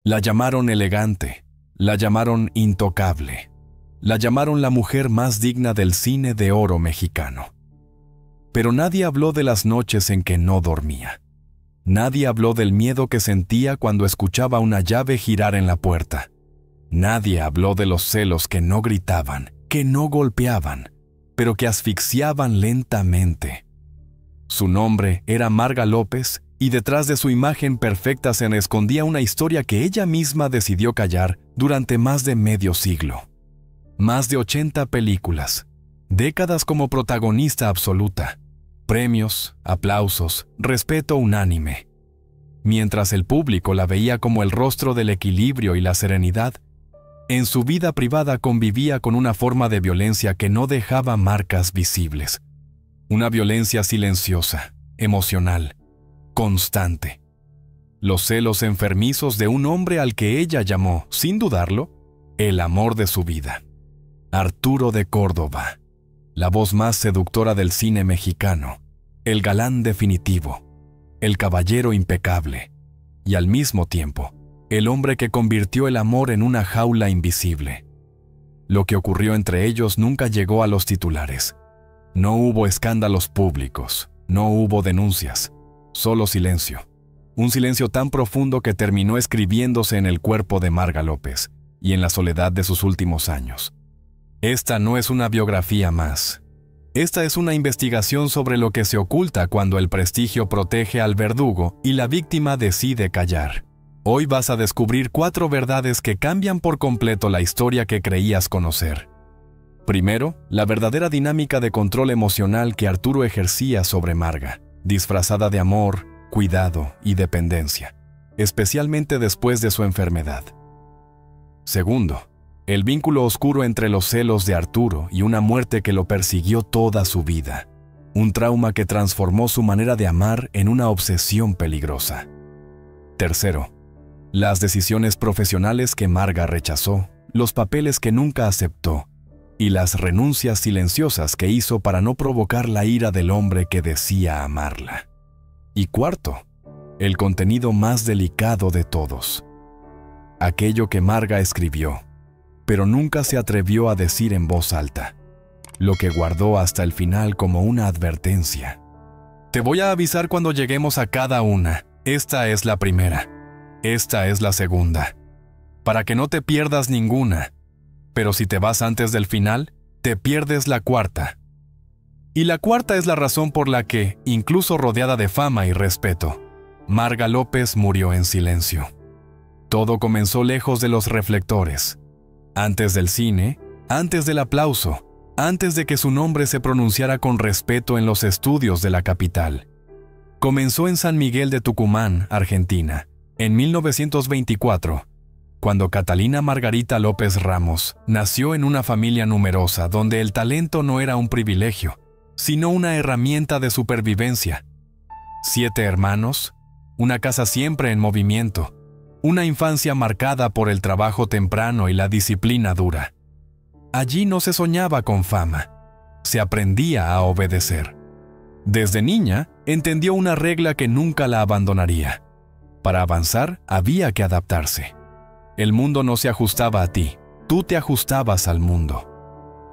La llamaron elegante, la llamaron intocable, la llamaron la mujer más digna del cine de oro mexicano. Pero nadie habló de las noches en que no dormía. Nadie habló del miedo que sentía cuando escuchaba una llave girar en la puerta. Nadie habló de los celos que no gritaban, que no golpeaban, pero que asfixiaban lentamente. Su nombre era Marga López y detrás de su imagen perfecta se escondía una historia que ella misma decidió callar durante más de medio siglo. Más de 80 películas, décadas como protagonista absoluta, premios, aplausos, respeto unánime. Mientras el público la veía como el rostro del equilibrio y la serenidad, en su vida privada convivía con una forma de violencia que no dejaba marcas visibles. Una violencia silenciosa, emocional, constante. Los celos enfermizos de un hombre al que ella llamó, sin dudarlo, el amor de su vida. Arturo de Córdoba, la voz más seductora del cine mexicano, el galán definitivo, el caballero impecable, y al mismo tiempo, el hombre que convirtió el amor en una jaula invisible. Lo que ocurrió entre ellos nunca llegó a los titulares. No hubo escándalos públicos, no hubo denuncias, solo silencio. Un silencio tan profundo que terminó escribiéndose en el cuerpo de Marga López y en la soledad de sus últimos años. Esta no es una biografía más. Esta es una investigación sobre lo que se oculta cuando el prestigio protege al verdugo y la víctima decide callar. Hoy vas a descubrir 4 verdades que cambian por completo la historia que creías conocer. Primero, la verdadera dinámica de control emocional que Arturo ejercía sobre Marga, disfrazada de amor, cuidado y dependencia, especialmente después de su enfermedad. Segundo, el vínculo oscuro entre los celos de Arturo y una muerte que lo persiguió toda su vida, un trauma que transformó su manera de amar en una obsesión peligrosa. Tercero, las decisiones profesionales que Marga rechazó, los papeles que nunca aceptó y las renuncias silenciosas que hizo para no provocar la ira del hombre que decía amarla. Y cuarto, el contenido más delicado de todos. Aquello que Marga escribió, pero nunca se atrevió a decir en voz alta, lo que guardó hasta el final como una advertencia. Te voy a avisar cuando lleguemos a cada una. Esta es la primera. Esta es la segunda. Para que no te pierdas ninguna. Pero si te vas antes del final, te pierdes la cuarta. Y la cuarta es la razón por la que, incluso rodeada de fama y respeto, Marga López murió en silencio. Todo comenzó lejos de los reflectores. Antes del cine, antes del aplauso, antes de que su nombre se pronunciara con respeto en los estudios de la capital. Comenzó en San Miguel de Tucumán, Argentina, en 1924, cuando Catalina Margarita López Ramos nació en una familia numerosa donde el talento no era un privilegio, sino una herramienta de supervivencia. 7 hermanos, una casa siempre en movimiento, una infancia marcada por el trabajo temprano y la disciplina dura. Allí no se soñaba con fama, se aprendía a obedecer. Desde niña, entendió una regla que nunca la abandonaría. Para avanzar, había que adaptarse. El mundo no se ajustaba a ti, tú te ajustabas al mundo.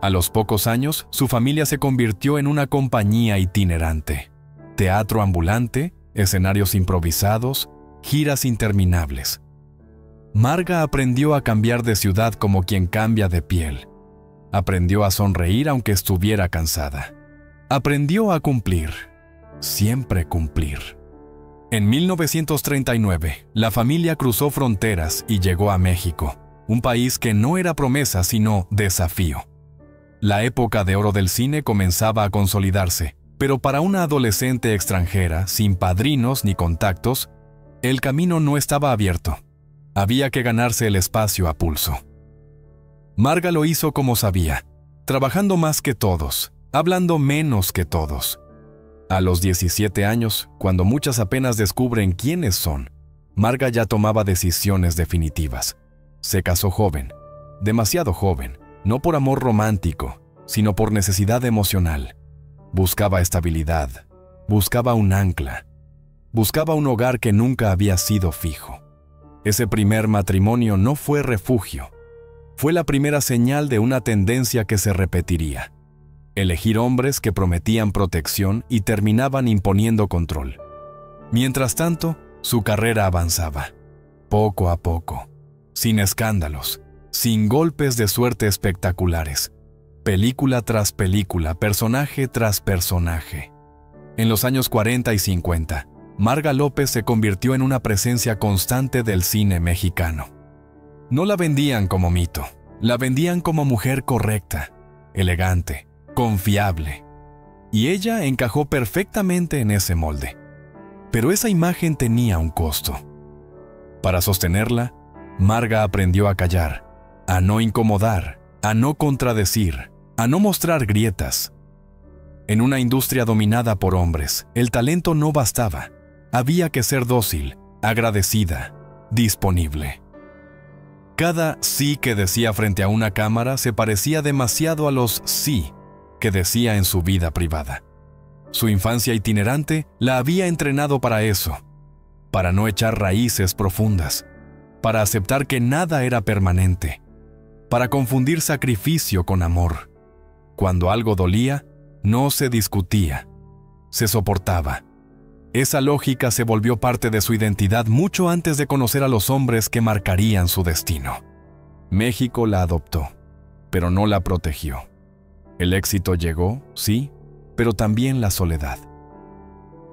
A los pocos años, su familia se convirtió en una compañía itinerante. Teatro ambulante, escenarios improvisados, giras interminables. Marga aprendió a cambiar de ciudad como quien cambia de piel. Aprendió a sonreír aunque estuviera cansada. Aprendió a cumplir, siempre cumplir. En 1939, la familia cruzó fronteras y llegó a México, un país que no era promesa sino desafío. La época de oro del cine comenzaba a consolidarse, pero para una adolescente extranjera, sin padrinos ni contactos, el camino no estaba abierto. Había que ganarse el espacio a pulso. Marga lo hizo como sabía, trabajando más que todos, hablando menos que todos. A los 17 años, cuando muchas apenas descubren quiénes son, Marga ya tomaba decisiones definitivas. Se casó joven, demasiado joven, no por amor romántico, sino por necesidad emocional. Buscaba estabilidad, buscaba un ancla, buscaba un hogar que nunca había sido fijo. Ese primer matrimonio no fue refugio. Fue la primera señal de una tendencia que se repetiría. Elegir hombres que prometían protección y terminaban imponiendo control. Mientras tanto, su carrera avanzaba, poco a poco, sin escándalos, sin golpes de suerte espectaculares, película tras película, personaje tras personaje. En los años 40 y 50, Marga López se convirtió en una presencia constante del cine mexicano. No la vendían como mito, la vendían como mujer correcta, elegante, confiable. Y ella encajó perfectamente en ese molde. Pero esa imagen tenía un costo. Para sostenerla, Marga aprendió a callar, a no incomodar, a no contradecir, a no mostrar grietas. En una industria dominada por hombres, el talento no bastaba. Había que ser dócil, agradecida, disponible. Cada sí que decía frente a una cámara se parecía demasiado a los sí que decía en su vida privada. Su infancia itinerante la había entrenado para eso, para no echar raíces profundas, para aceptar que nada era permanente, para confundir sacrificio con amor. Cuando algo dolía, no se discutía, se soportaba. Esa lógica se volvió parte de su identidad mucho antes de conocer a los hombres que marcarían su destino. México la adoptó, pero no la protegió. El éxito llegó, sí, pero también la soledad.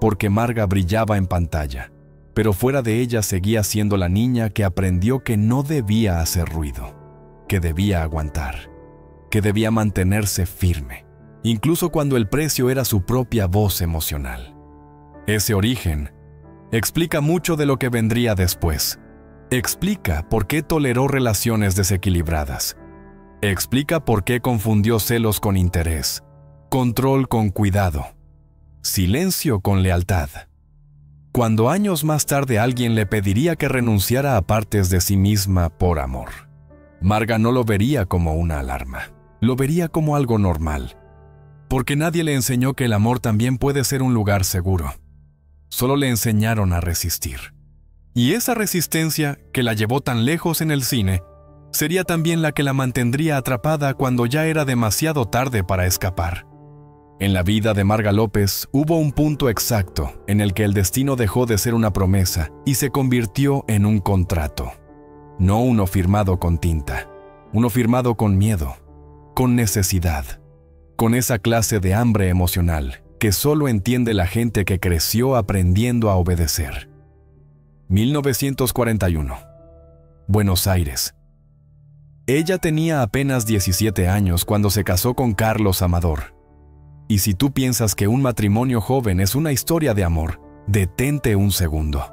Porque Marga brillaba en pantalla, pero fuera de ella seguía siendo la niña que aprendió que no debía hacer ruido, que debía aguantar, que debía mantenerse firme, incluso cuando el precio era su propia voz emocional. Ese origen explica mucho de lo que vendría después. Explica por qué toleró relaciones desequilibradas. Explica por qué confundió celos con interés, control con cuidado, silencio con lealtad. Cuando años más tarde alguien le pediría que renunciara a partes de sí misma por amor, Marga no lo vería como una alarma, lo vería como algo normal, porque nadie le enseñó que el amor también puede ser un lugar seguro. Solo le enseñaron a resistir. Y esa resistencia, que la llevó tan lejos en el cine, sería también la que la mantendría atrapada cuando ya era demasiado tarde para escapar. En la vida de Marga López hubo un punto exacto en el que el destino dejó de ser una promesa y se convirtió en un contrato. No uno firmado con tinta, uno firmado con miedo, con necesidad, con esa clase de hambre emocional que solo entiende la gente que creció aprendiendo a obedecer. 1941. Buenos Aires. Ella tenía apenas 17 años cuando se casó con Carlos Amador. Y si tú piensas que un matrimonio joven es una historia de amor, detente un segundo.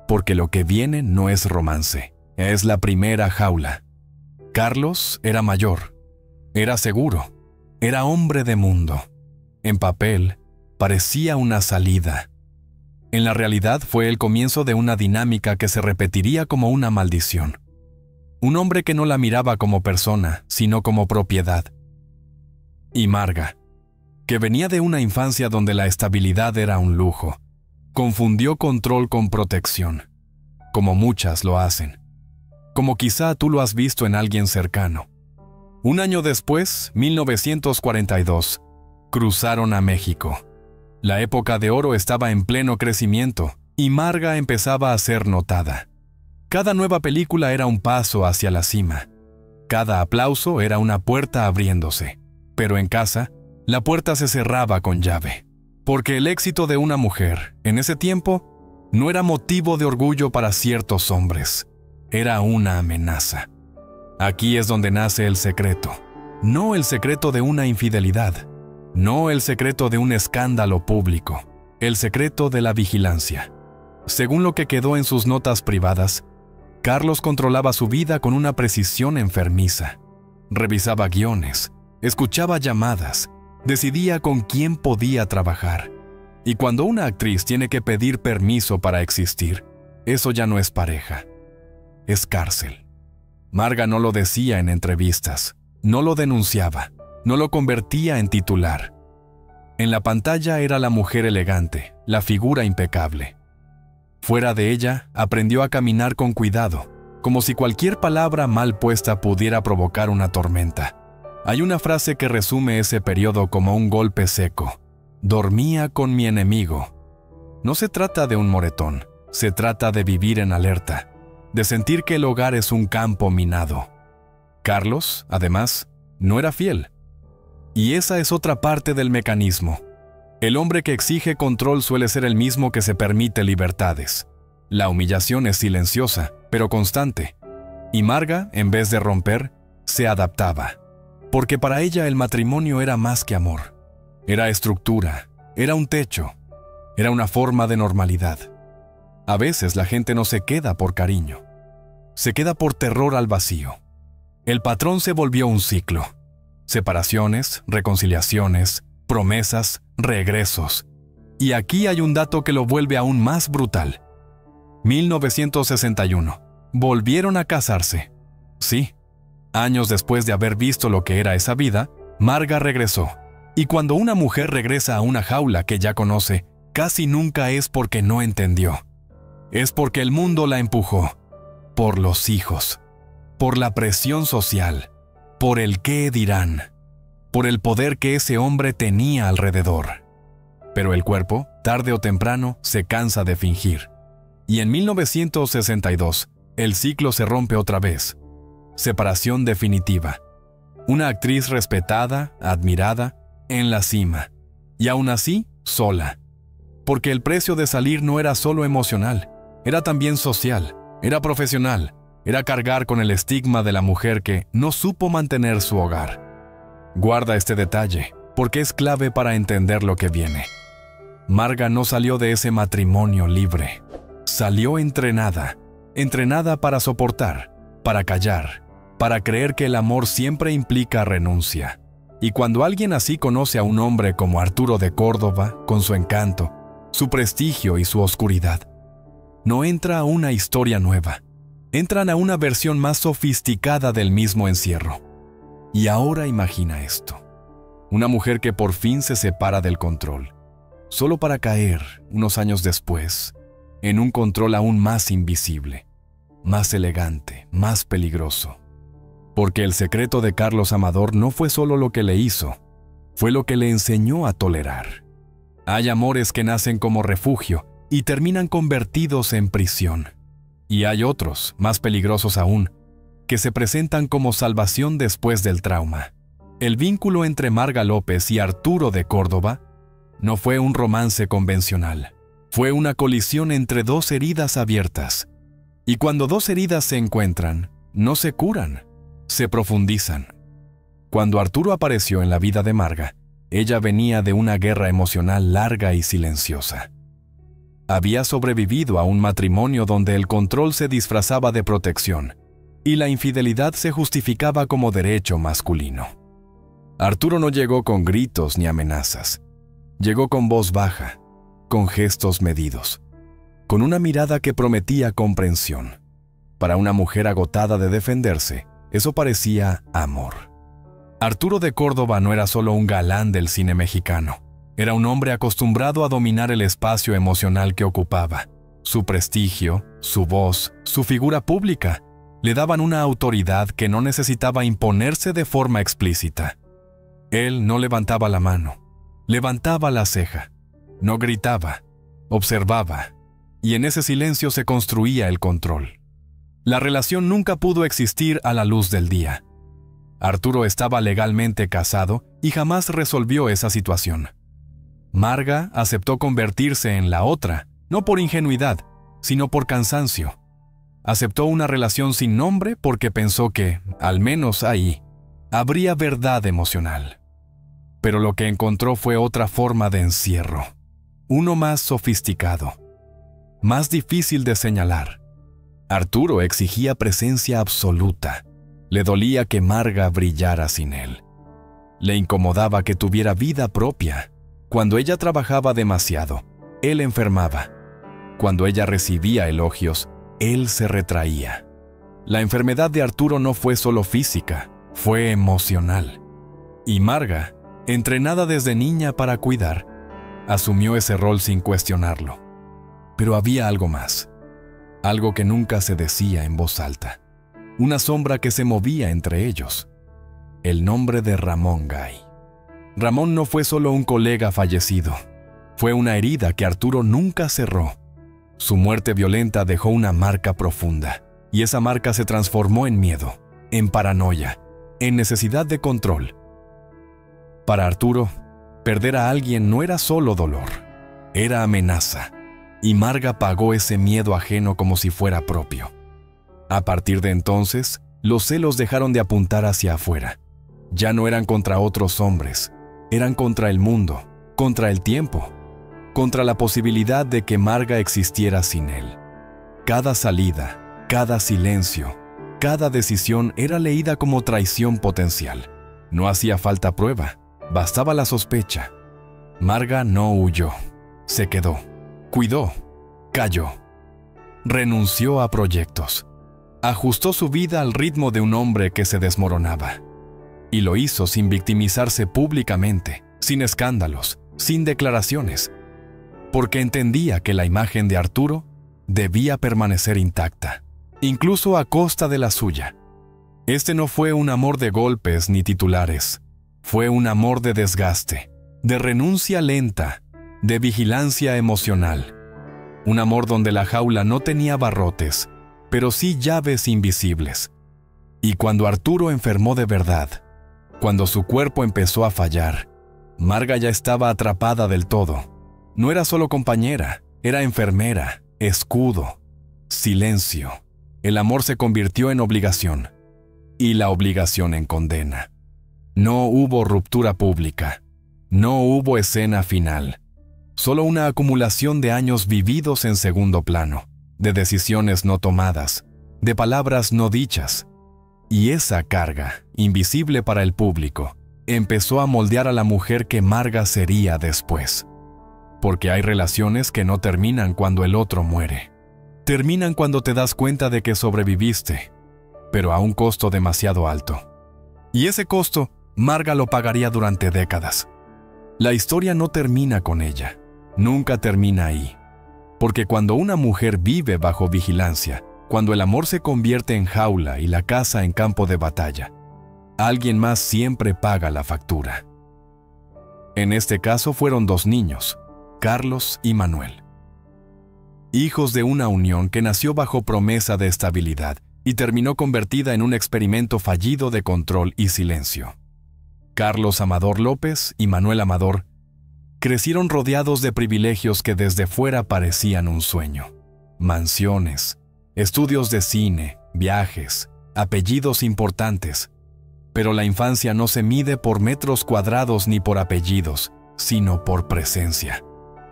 Porque lo que viene no es romance, es la primera jaula. Carlos era mayor, era seguro, era hombre de mundo. En papel, parecía una salida. En la realidad fue el comienzo de una dinámica que se repetiría como una maldición. Un hombre que no la miraba como persona, sino como propiedad. Y Marga, que venía de una infancia donde la estabilidad era un lujo, confundió control con protección, como muchas lo hacen, como quizá tú lo has visto en alguien cercano. Un año después, 1942, cruzaron a México. La época de oro estaba en pleno crecimiento y Marga empezaba a ser notada. Cada nueva película era un paso hacia la cima. Cada aplauso era una puerta abriéndose. Pero en casa, la puerta se cerraba con llave. Porque el éxito de una mujer, en ese tiempo, no era motivo de orgullo para ciertos hombres. Era una amenaza. Aquí es donde nace el secreto. No el secreto de una infidelidad. No el secreto de un escándalo público. El secreto de la vigilancia. Según lo que quedó en sus notas privadas, Carlos controlaba su vida con una precisión enfermiza. Revisaba guiones, escuchaba llamadas, decidía con quién podía trabajar. Y cuando una actriz tiene que pedir permiso para existir, eso ya no es pareja, es cárcel. Marga no lo decía en entrevistas, no lo denunciaba, no lo convertía en titular. En la pantalla era la mujer elegante, la figura impecable. Fuera de ella, aprendió a caminar con cuidado, como si cualquier palabra mal puesta pudiera provocar una tormenta. Hay una frase que resume ese periodo como un golpe seco. Dormía con mi enemigo. No se trata de un moretón, se trata de vivir en alerta, de sentir que el hogar es un campo minado. Carlos, además, no era fiel. Y esa es otra parte del mecanismo. El hombre que exige control suele ser el mismo que se permite libertades. La humillación es silenciosa, pero constante. Y Marga, en vez de romper, se adaptaba. Porque para ella el matrimonio era más que amor. Era estructura, era un techo, era una forma de normalidad. A veces la gente no se queda por cariño, se queda por terror al vacío. El patrón se volvió un ciclo. Separaciones, reconciliaciones, promesas, regresos. Y aquí hay un dato que lo vuelve aún más brutal. 1961. Volvieron a casarse. Sí. Años después de haber visto lo que era esa vida, Marga regresó. Y cuando una mujer regresa a una jaula que ya conoce, casi nunca es porque no entendió. Es porque el mundo la empujó. Por los hijos. Por la presión social. Por el qué dirán. Por el poder que ese hombre tenía alrededor. Pero el cuerpo, tarde o temprano, se cansa de fingir. Y en 1962, el ciclo se rompe otra vez. Separación definitiva. Una actriz respetada, admirada, en la cima. Y aún así, sola. Porque el precio de salir no era solo emocional, era también social, era profesional, era cargar con el estigma de la mujer que no supo mantener su hogar. Guarda este detalle, porque es clave para entender lo que viene. Marga no salió de ese matrimonio libre. Salió entrenada para soportar, para callar, para creer que el amor siempre implica renuncia. Y cuando alguien así conoce a un hombre como Arturo de Córdoba, con su encanto, su prestigio y su oscuridad, no entra a una historia nueva, entran a una versión más sofisticada del mismo encierro. Y ahora imagina esto: una mujer que por fin se separa del control, solo para caer, unos años después, en un control aún más invisible, más elegante, más peligroso. Porque el secreto de Carlos Amador no fue solo lo que le hizo, fue lo que le enseñó a tolerar. Hay amores que nacen como refugio y terminan convertidos en prisión. Y hay otros, más peligrosos aún, que se presentan como salvación después del trauma. El vínculo entre Marga López y Arturo de Córdoba no fue un romance convencional. Fue una colisión entre dos heridas abiertas. Y cuando dos heridas se encuentran, no se curan, se profundizan. Cuando Arturo apareció en la vida de Marga, ella venía de una guerra emocional larga y silenciosa. Había sobrevivido a un matrimonio donde el control se disfrazaba de protección y la infidelidad se justificaba como derecho masculino. Arturo no llegó con gritos ni amenazas. Llegó con voz baja, con gestos medidos, con una mirada que prometía comprensión. Para una mujer agotada de defenderse, eso parecía amor. Arturo de Córdoba no era solo un galán del cine mexicano. Era un hombre acostumbrado a dominar el espacio emocional que ocupaba. Su prestigio, su voz, su figura pública le daban una autoridad que no necesitaba imponerse de forma explícita. Él no levantaba la mano, levantaba la ceja, no gritaba, observaba, y en ese silencio se construía el control. La relación nunca pudo existir a la luz del día. Arturo estaba legalmente casado y jamás resolvió esa situación. Marga aceptó convertirse en la otra, no por ingenuidad, sino por cansancio. Aceptó una relación sin nombre porque pensó que, al menos ahí, habría verdad emocional. Pero lo que encontró fue otra forma de encierro, uno más sofisticado, más difícil de señalar. Arturo exigía presencia absoluta. Le dolía que Marga brillara sin él. Le incomodaba que tuviera vida propia. Cuando ella trabajaba demasiado, él enfermaba. Cuando ella recibía elogios, él se retraía. La enfermedad de Arturo no fue solo física, fue emocional. Y Marga, entrenada desde niña para cuidar, asumió ese rol sin cuestionarlo. Pero había algo más, algo que nunca se decía en voz alta, una sombra que se movía entre ellos, el nombre de Ramón Gay. Ramón no fue solo un colega fallecido, fue una herida que Arturo nunca cerró. Su muerte violenta dejó una marca profunda, y esa marca se transformó en miedo, en paranoia, en necesidad de control. Para Arturo, perder a alguien no era solo dolor, era amenaza, y Marga pagó ese miedo ajeno como si fuera propio. A partir de entonces, los celos dejaron de apuntar hacia afuera. Ya no eran contra otros hombres, eran contra el mundo, contra el tiempo, contra la posibilidad de que Marga existiera sin él. Cada salida, cada silencio, cada decisión era leída como traición potencial. No hacía falta prueba, bastaba la sospecha. Marga no huyó, se quedó, cuidó, calló. Renunció a proyectos. Ajustó su vida al ritmo de un hombre que se desmoronaba. Y lo hizo sin victimizarse públicamente, sin escándalos, sin declaraciones, porque entendía que la imagen de Arturo debía permanecer intacta, incluso a costa de la suya. Este no fue un amor de golpes ni titulares, fue un amor de desgaste, de renuncia lenta, de vigilancia emocional. Un amor donde la jaula no tenía barrotes, pero sí llaves invisibles. Y cuando Arturo enfermó de verdad, cuando su cuerpo empezó a fallar, Marga ya estaba atrapada del todo. No era solo compañera, era enfermera, escudo, silencio. El amor se convirtió en obligación, y la obligación en condena. No hubo ruptura pública, no hubo escena final, solo una acumulación de años vividos en segundo plano, de decisiones no tomadas, de palabras no dichas. Y esa carga, invisible para el público, empezó a moldear a la mujer que Marga sería después. Porque hay relaciones que no terminan cuando el otro muere. Terminan cuando te das cuenta de que sobreviviste, pero a un costo demasiado alto. Y ese costo, Marga lo pagaría durante décadas. La historia no termina con ella, nunca termina ahí. Porque cuando una mujer vive bajo vigilancia, cuando el amor se convierte en jaula y la casa en campo de batalla, alguien más siempre paga la factura. En este caso fueron dos niños, Carlos y Manuel. Hijos de una unión que nació bajo promesa de estabilidad y terminó convertida en un experimento fallido de control y silencio. Carlos Amador López y Manuel Amador crecieron rodeados de privilegios que desde fuera parecían un sueño. Mansiones, estudios de cine, viajes, apellidos importantes. Pero la infancia no se mide por metros cuadrados ni por apellidos, sino por presencia.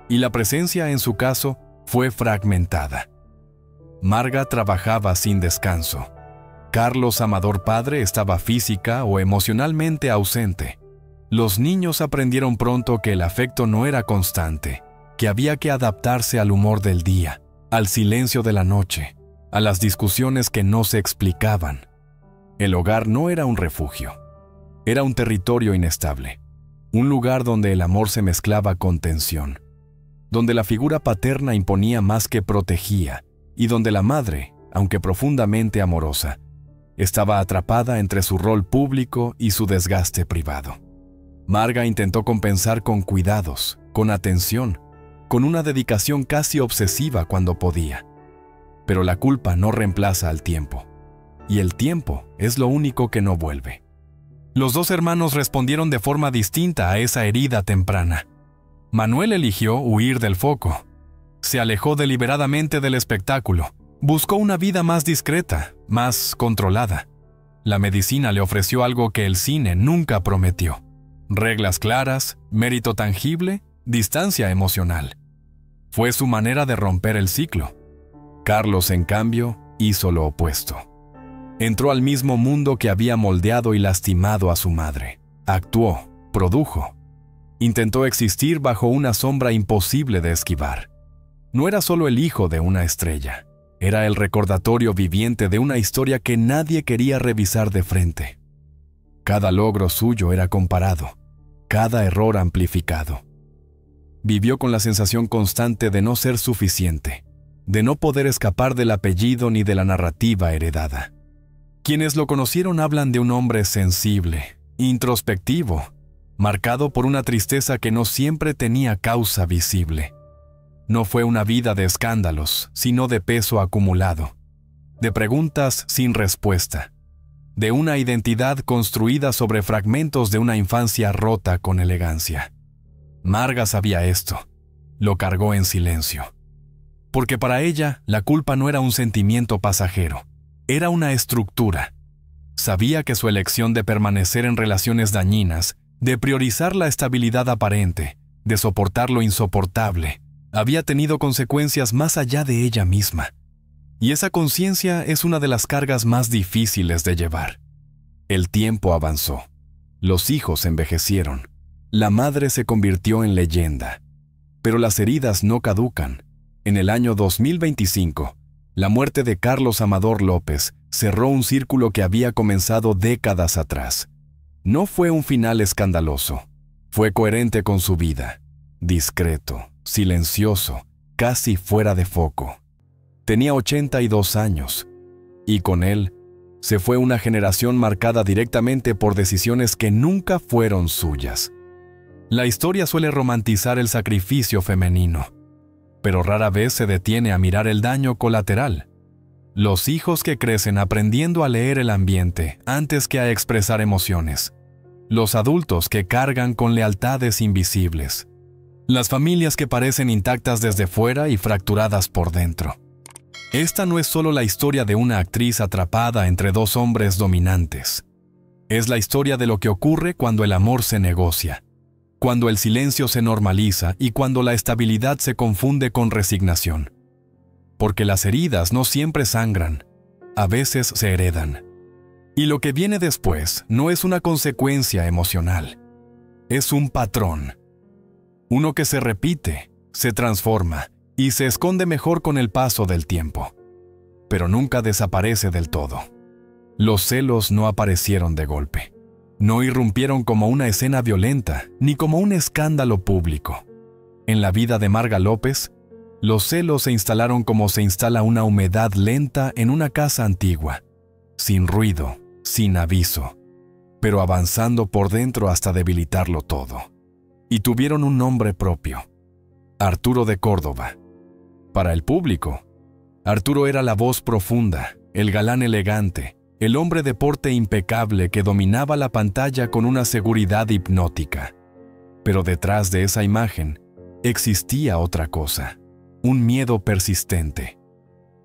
Y la presencia, en su caso, fue fragmentada. Marga trabajaba sin descanso. Carlos Amador padre estaba física o emocionalmente ausente. Los niños aprendieron pronto que el afecto no era constante, que había que adaptarse al humor del día, al silencio de la noche, a las discusiones que no se explicaban. El hogar no era un refugio, era un territorio inestable, un lugar donde el amor se mezclaba con tensión, donde la figura paterna imponía más que protegía, y donde la madre, aunque profundamente amorosa, estaba atrapada entre su rol público y su desgaste privado. Marga intentó compensar con cuidados, con atención, con una dedicación casi obsesiva cuando podía. Pero la culpa no reemplaza al tiempo, y el tiempo es lo único que no vuelve. Los dos hermanos respondieron de forma distinta a esa herida temprana. Manuel eligió huir del foco. Se alejó deliberadamente del espectáculo. Buscó una vida más discreta, más controlada. La medicina le ofreció algo que el cine nunca prometió: reglas claras, mérito tangible, distancia emocional. Fue su manera de romper el ciclo. Carlos, en cambio, hizo lo opuesto. Entró al mismo mundo que había moldeado y lastimado a su madre. Actuó, produjo. Intentó existir bajo una sombra imposible de esquivar. No era solo el hijo de una estrella. Era el recordatorio viviente de una historia que nadie quería revisar de frente. Cada logro suyo era comparado, cada error amplificado. vivió con la sensación constante de no ser suficiente, de no poder escapar del apellido ni de la narrativa heredada. Quienes lo conocieron hablan de un hombre sensible, introspectivo, marcado por una tristeza que no siempre tenía causa visible. No fue una vida de escándalos, sino de peso acumulado, de preguntas sin respuesta, de una identidad construida sobre fragmentos de una infancia rota con elegancia. Marga sabía esto, lo cargó en silencio. Porque para ella, la culpa no era un sentimiento pasajero, era una estructura. Sabía que su elección de permanecer en relaciones dañinas, de priorizar la estabilidad aparente, de soportar lo insoportable, había tenido consecuencias más allá de ella misma. Y esa conciencia es una de las cargas más difíciles de llevar. El tiempo avanzó. Los hijos envejecieron. La madre se convirtió en leyenda. Pero las heridas no caducan. En el año 2025, la muerte de Carlos Amador López cerró un círculo que había comenzado décadas atrás. No fue un final escandaloso. Fue coherente con su vida. Discreto, silencioso, casi fuera de foco. Tenía 82 años, y con él se fue una generación marcada directamente por decisiones que nunca fueron suyas. La historia suele romantizar el sacrificio femenino, pero rara vez se detiene a mirar el daño colateral. Los hijos que crecen aprendiendo a leer el ambiente antes que a expresar emociones. Los adultos que cargan con lealtades invisibles. Las familias que parecen intactas desde fuera y fracturadas por dentro. Esta no es solo la historia de una actriz atrapada entre dos hombres dominantes. Es la historia de lo que ocurre cuando el amor se negocia, cuando el silencio se normaliza y cuando la estabilidad se confunde con resignación. Porque las heridas no siempre sangran, a veces se heredan. Y lo que viene después no es una consecuencia emocional, es un patrón. Uno que se repite, se transforma y se esconde mejor con el paso del tiempo, pero nunca desaparece del todo. Los celos no aparecieron de golpe. No irrumpieron como una escena violenta, ni como un escándalo público. En la vida de Marga López, los celos se instalaron como se instala una humedad lenta en una casa antigua, sin ruido, sin aviso, pero avanzando por dentro hasta debilitarlo todo. Y tuvieron un nombre propio: Arturo de Córdoba. Para el público, Arturo era la voz profunda, el galán elegante, el hombre de porte impecable que dominaba la pantalla con una seguridad hipnótica. Pero detrás de esa imagen existía otra cosa, un miedo persistente,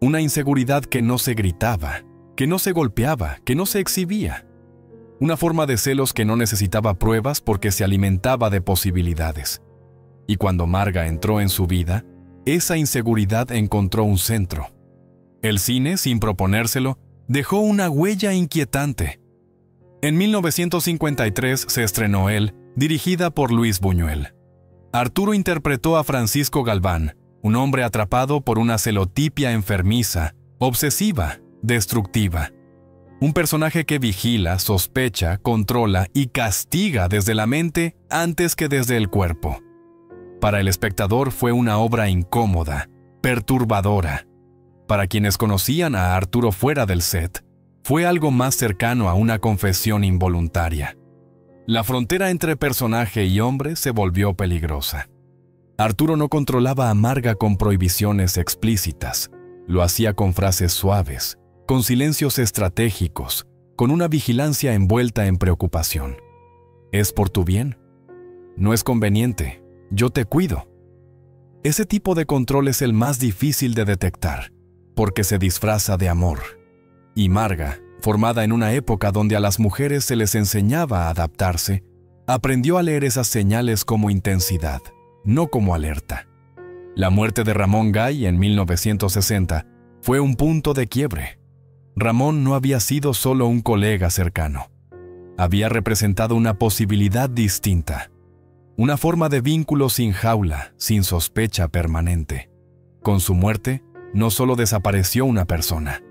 una inseguridad que no se gritaba, que no se golpeaba, que no se exhibía, una forma de celos que no necesitaba pruebas porque se alimentaba de posibilidades. Y cuando Marga entró en su vida, esa inseguridad encontró un centro. El cine, sin proponérselo, dejó una huella inquietante. En 1953 se estrenó Elle, dirigida por Luis Buñuel. Arturo interpretó a Francisco Galván, un hombre atrapado por una celotipia enfermiza, obsesiva, destructiva. Un personaje que vigila, sospecha, controla y castiga desde la mente antes que desde el cuerpo. Para el espectador fue una obra incómoda, perturbadora. Para quienes conocían a Arturo fuera del set, fue algo más cercano a una confesión involuntaria. La frontera entre personaje y hombre se volvió peligrosa. Arturo no controlaba a Marga con prohibiciones explícitas. Lo hacía con frases suaves, con silencios estratégicos, con una vigilancia envuelta en preocupación. ¿Es por tu bien? No es conveniente. Yo te cuido. Ese tipo de control es el más difícil de detectar, porque se disfraza de amor. Y Marga, formada en una época donde a las mujeres se les enseñaba a adaptarse, aprendió a leer esas señales como intensidad, no como alerta. La muerte de Ramón Gay en 1960 fue un punto de quiebre. Ramón no había sido solo un colega cercano. Había representado una posibilidad distinta. Una forma de vínculo sin jaula, sin sospecha permanente. Con su muerte, no solo desapareció una persona,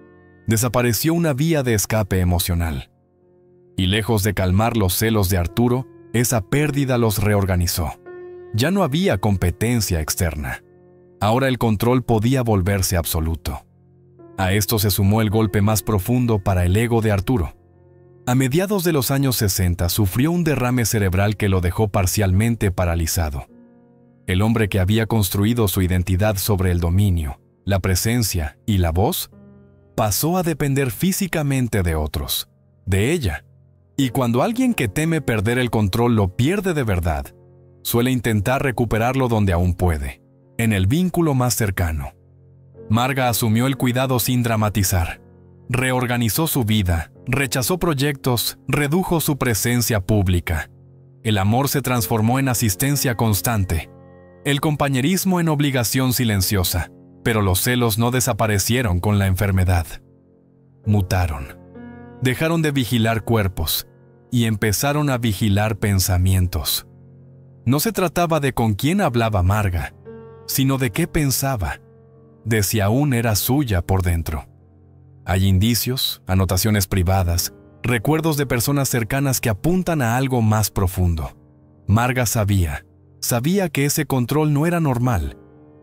desapareció una vía de escape emocional. Y lejos de calmar los celos de Arturo, esa pérdida los reorganizó. Ya no había competencia externa. Ahora el control podía volverse absoluto. A esto se sumó el golpe más profundo para el ego de Arturo. A mediados de los años 60 sufrió un derrame cerebral que lo dejó parcialmente paralizado. El hombre que había construido su identidad sobre el dominio, la presencia y la voz, pasó a depender físicamente de otros, de ella. Y cuando alguien que teme perder el control lo pierde de verdad, suele intentar recuperarlo donde aún puede, en el vínculo más cercano. Marga asumió el cuidado sin dramatizar. Reorganizó su vida, rechazó proyectos, redujo su presencia pública. El amor se transformó en asistencia constante, el compañerismo en obligación silenciosa, pero los celos no desaparecieron con la enfermedad. Mutaron. Dejaron de vigilar cuerpos y empezaron a vigilar pensamientos. No se trataba de con quién hablaba Marga, sino de qué pensaba, de si aún era suya por dentro. Hay indicios, anotaciones privadas, recuerdos de personas cercanas que apuntan a algo más profundo. Marga sabía que ese control no era normal.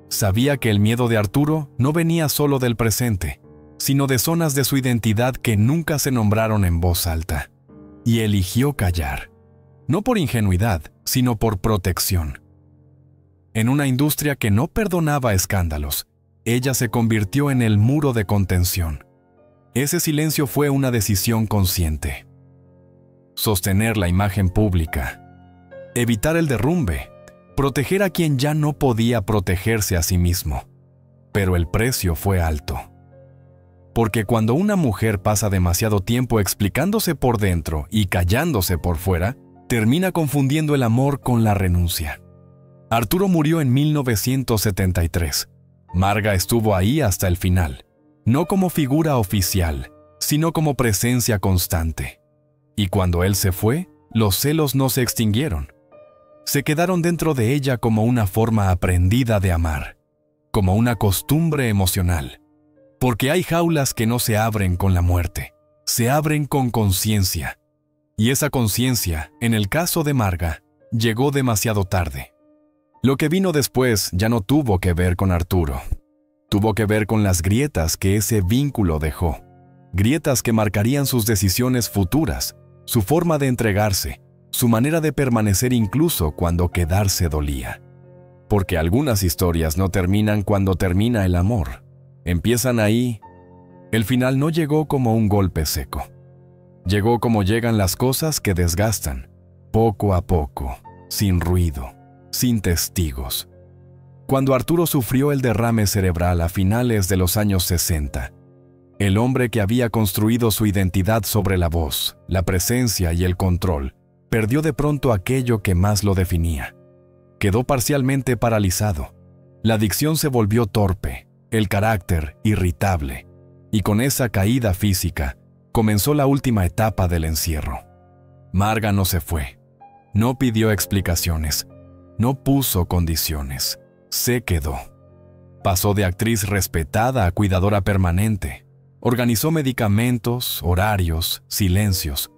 Sabía que el miedo de Arturo no venía solo del presente, sino de zonas de su identidad que nunca se nombraron en voz alta. Y eligió callar, no por ingenuidad, sino por protección. En una industria que no perdonaba escándalos, ella se convirtió en el muro de contención. Ese silencio fue una decisión consciente. Sostener la imagen pública, evitar el derrumbe, proteger a quien ya no podía protegerse a sí mismo. Pero el precio fue alto. Porque cuando una mujer pasa demasiado tiempo explicándose por dentro y callándose por fuera, termina confundiendo el amor con la renuncia. Arturo murió en 1973. Marga estuvo ahí hasta el final. No como figura oficial, sino como presencia constante. Y cuando él se fue, los celos no se extinguieron. Se quedaron dentro de ella como una forma aprendida de amar, como una costumbre emocional. Porque hay jaulas que no se abren con la muerte, se abren con conciencia. Y esa conciencia, en el caso de Marga, llegó demasiado tarde. Lo que vino después ya no tuvo que ver con Arturo. Tuvo que ver con las grietas que ese vínculo dejó, grietas que marcarían sus decisiones futuras, su forma de entregarse, su manera de permanecer incluso cuando quedarse dolía. Porque algunas historias no terminan cuando termina el amor, empiezan ahí. El final no llegó como un golpe seco. Llegó como llegan las cosas que desgastan, poco a poco, sin ruido, sin testigos. Cuando Arturo sufrió el derrame cerebral a finales de los años 60, el hombre que había construido su identidad sobre la voz, la presencia y el control, perdió de pronto aquello que más lo definía. Quedó parcialmente paralizado. La dicción se volvió torpe, el carácter irritable, y con esa caída física comenzó la última etapa del encierro. Marga no se fue, no pidió explicaciones, no puso condiciones. Se quedó. Pasó de actriz respetada a cuidadora permanente. Organizó medicamentos, horarios, silencios.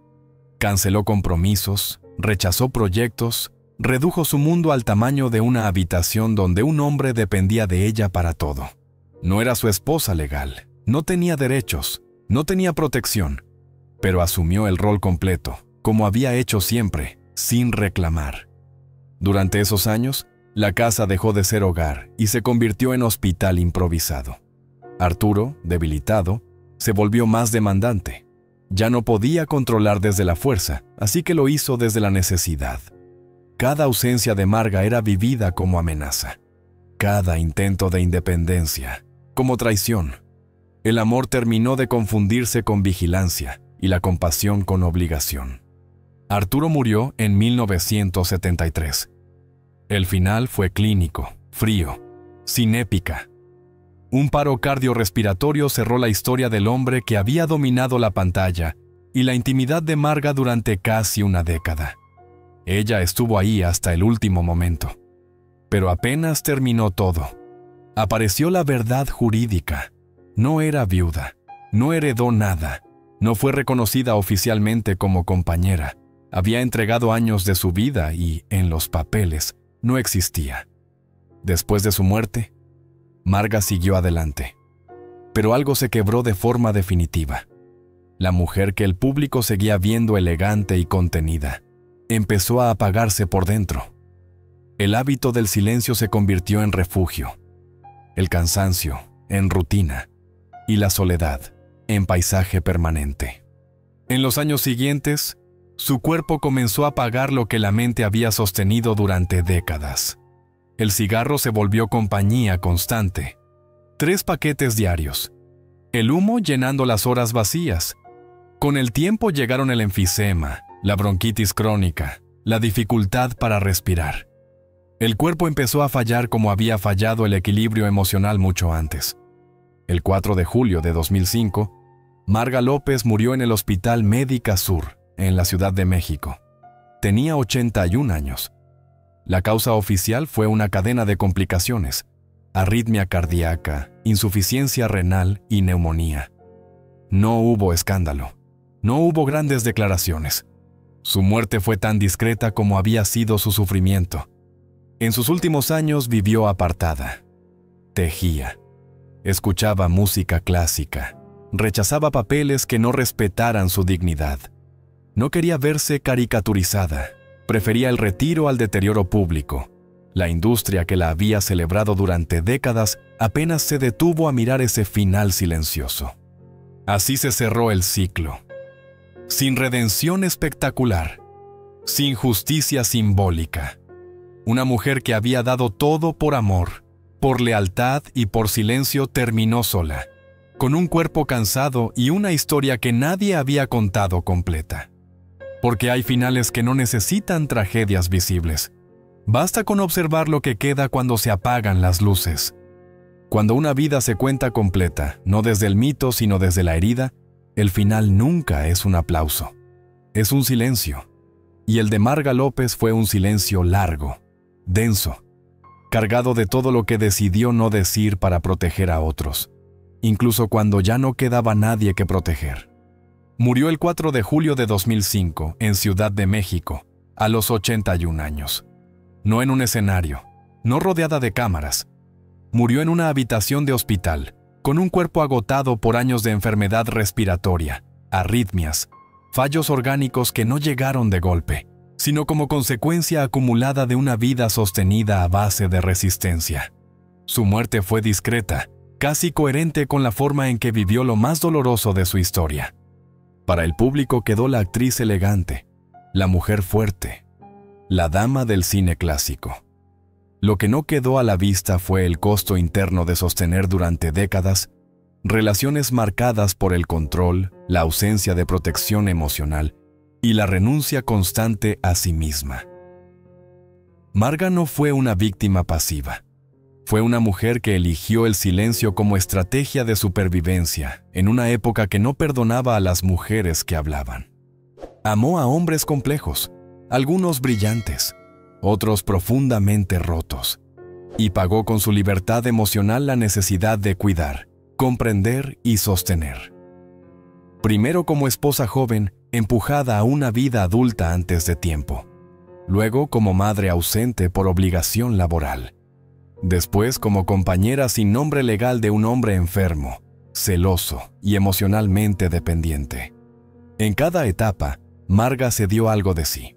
Canceló compromisos, rechazó proyectos, redujo su mundo al tamaño de una habitación donde un hombre dependía de ella para todo. No era su esposa legal, no tenía derechos, no tenía protección, pero asumió el rol completo, como había hecho siempre, sin reclamar. Durante esos años, la casa dejó de ser hogar y se convirtió en hospital improvisado. Arturo, debilitado, se volvió más demandante. Ya no podía controlar desde la fuerza, así que lo hizo desde la necesidad. Cada ausencia de Marga era vivida como amenaza. Cada intento de independencia, como traición. El amor terminó de confundirse con vigilancia y la compasión con obligación. Arturo murió en 1973. El final fue clínico, frío, sin épica. Un paro cardiorrespiratorio cerró la historia del hombre que había dominado la pantalla y la intimidad de Marga durante casi una década. Ella estuvo ahí hasta el último momento. Pero apenas terminó todo, apareció la verdad jurídica. No era viuda, no heredó nada, no fue reconocida oficialmente como compañera. Había entregado años de su vida y, en los papeles, no existía. Después de su muerte, Marga siguió adelante. Pero algo se quebró de forma definitiva. La mujer que el público seguía viendo elegante y contenida empezó a apagarse por dentro. El hábito del silencio se convirtió en refugio, el cansancio en rutina y la soledad en paisaje permanente. En los años siguientes, su cuerpo comenzó a pagar lo que la mente había sostenido durante décadas. El cigarro se volvió compañía constante. 3 paquetes diarios. El humo llenando las horas vacías. Con el tiempo llegaron el enfisema, la bronquitis crónica, la dificultad para respirar. El cuerpo empezó a fallar como había fallado el equilibrio emocional mucho antes. El 4 de julio de 2005, Marga López murió en el Hospital Médica Sur, en la Ciudad de México. Tenía 81 años. La causa oficial fue una cadena de complicaciones: arritmia cardíaca, insuficiencia renal y neumonía. No hubo escándalo. No hubo grandes declaraciones. Su muerte fue tan discreta como había sido su sufrimiento. En sus últimos años vivió apartada. Tejía. Escuchaba música clásica. Rechazaba papeles que no respetaran su dignidad. No quería verse caricaturizada. Prefería el retiro al deterioro público. La industria que la había celebrado durante décadas apenas se detuvo a mirar ese final silencioso. Así se cerró el ciclo. Sin redención espectacular. Sin justicia simbólica. Una mujer que había dado todo por amor, por lealtad y por silencio terminó sola, con un cuerpo cansado y una historia que nadie había contado completa. Porque hay finales que no necesitan tragedias visibles. Basta con observar lo que queda cuando se apagan las luces. Cuando una vida se cuenta completa, no desde el mito sino desde la herida, el final nunca es un aplauso. Es un silencio. Y el de Marga López fue un silencio largo, denso, cargado de todo lo que decidió no decir para proteger a otros, incluso cuando ya no quedaba nadie que proteger. Murió el 4 de julio de 2005 en Ciudad de México, a los 81 años. No en un escenario, no rodeada de cámaras. Murió en una habitación de hospital, con un cuerpo agotado por años de enfermedad respiratoria, arritmias, fallos orgánicos que no llegaron de golpe, sino como consecuencia acumulada de una vida sostenida a base de resistencia. Su muerte fue discreta, casi coherente con la forma en que vivió lo más doloroso de su historia. Para el público quedó la actriz elegante, la mujer fuerte, la dama del cine clásico. Lo que no quedó a la vista fue el costo interno de sostener durante décadas relaciones marcadas por el control, la ausencia de protección emocional y la renuncia constante a sí misma. Marga no fue una víctima pasiva. Fue una mujer que eligió el silencio como estrategia de supervivencia en una época que no perdonaba a las mujeres que hablaban. Amó a hombres complejos, algunos brillantes, otros profundamente rotos, y pagó con su libertad emocional la necesidad de cuidar, comprender y sostener. Primero como esposa joven, empujada a una vida adulta antes de tiempo. Luego como madre ausente por obligación laboral. Después como compañera sin nombre legal de un hombre enfermo, celoso y emocionalmente dependiente. En cada etapa, Marga se dio algo de sí.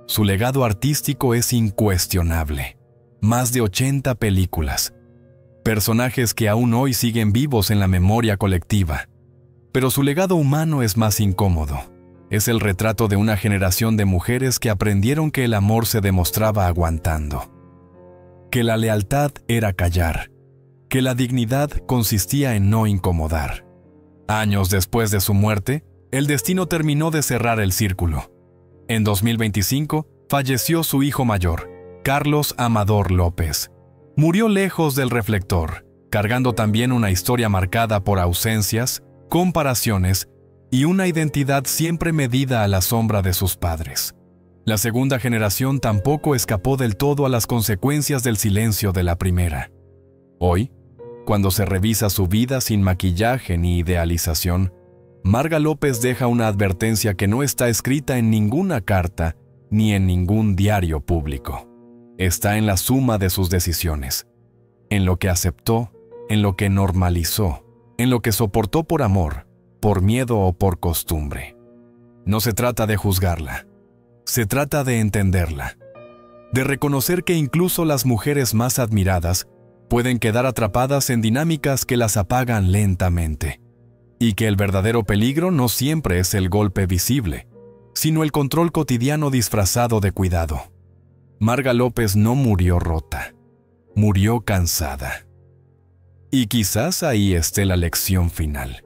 Su legado artístico es incuestionable. Más de 80 películas. Personajes que aún hoy siguen vivos en la memoria colectiva. Pero su legado humano es más incómodo. Es el retrato de una generación de mujeres que aprendieron que el amor se demostraba aguantando. Que la lealtad era callar. Que la dignidad consistía en no incomodar. Años después de su muerte, el destino terminó de cerrar el círculo. En 2025, falleció su hijo mayor, Carlos Amador López. Murió lejos del reflector, cargando también una historia marcada por ausencias, comparaciones y una identidad siempre medida a la sombra de sus padres. La segunda generación tampoco escapó del todo a las consecuencias del silencio de la primera. Hoy, cuando se revisa su vida sin maquillaje ni idealización, Marga López deja una advertencia que no está escrita en ninguna carta ni en ningún diario público. está en la suma de sus decisiones, en lo que aceptó, en lo que normalizó, en lo que soportó por amor, por miedo o por costumbre. No se trata de juzgarla, se trata de entenderla, de reconocer que incluso las mujeres más admiradas pueden quedar atrapadas en dinámicas que las apagan lentamente, y que el verdadero peligro no siempre es el golpe visible, sino el control cotidiano disfrazado de cuidado. Marga López no murió rota, murió cansada. Y quizás ahí esté la lección final.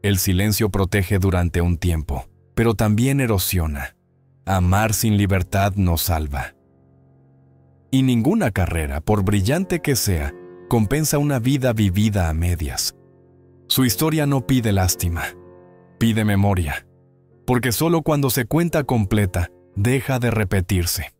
El silencio protege durante un tiempo, pero también erosiona. Amar sin libertad no salva. Y ninguna carrera, por brillante que sea, compensa una vida vivida a medias. Su historia no pide lástima, pide memoria, porque solo cuando se cuenta completa, deja de repetirse.